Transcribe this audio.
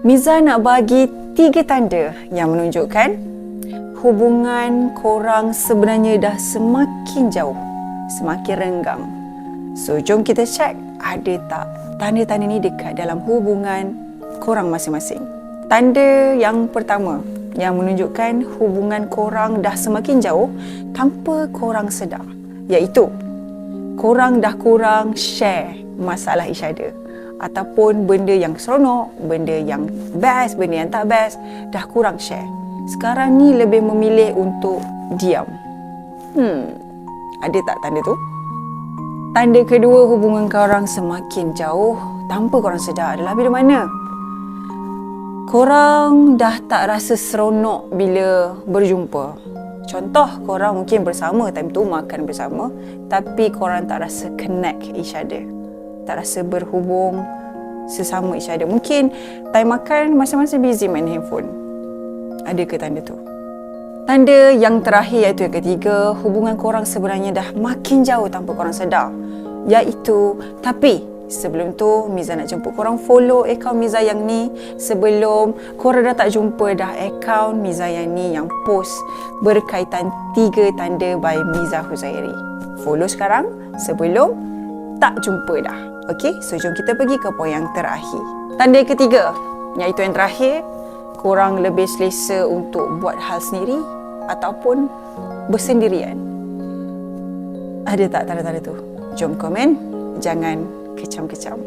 Miza nak bagi 3 tanda yang menunjukkan hubungan korang sebenarnya dah semakin jauh, semakin renggang. So, jom kita check ada tak tanda-tanda ni dekat dalam hubungan korang masing-masing. Tanda yang pertama yang menunjukkan hubungan korang dah semakin jauh tanpa korang sedar, iaitu korang dah kurang share masalah each other, ataupun benda yang seronok, benda yang best, benda yang tak best, dah kurang share. Sekarang ni lebih memilih untuk diam. Ada tak tanda tu? Tanda kedua hubungan korang semakin jauh tanpa korang sedar adalah bila mana korang dah tak rasa seronok bila berjumpa. Contoh, korang mungkin bersama time tu, makan bersama, tapi korang tak rasa connect each other, tak rasa berhubung sesama each other. Mungkin time makan masing-masing busy main handphone. Ada ke tanda tu? Tanda yang terakhir, iaitu yang ketiga, hubungan korang sebenarnya dah makin jauh tanpa korang sedar, iaitu tapi sebelum tu Miza nak jemput korang follow akaun Miza yang ni. Sebelum korang dah tak jumpa dah akaun Miza yang ni yang post berkaitan 3 tanda by Miza Huzairi. Follow sekarang sebelum tak jumpa dah. Okey, so jom kita pergi ke poin yang terakhir. Tanda yang ketiga, iaitu yang terakhir, korang lebih selesa untuk buat hal sendiri ataupun bersendirian. Ada tak tanda-tanda tu? Jom komen, jangan kecam-kecam.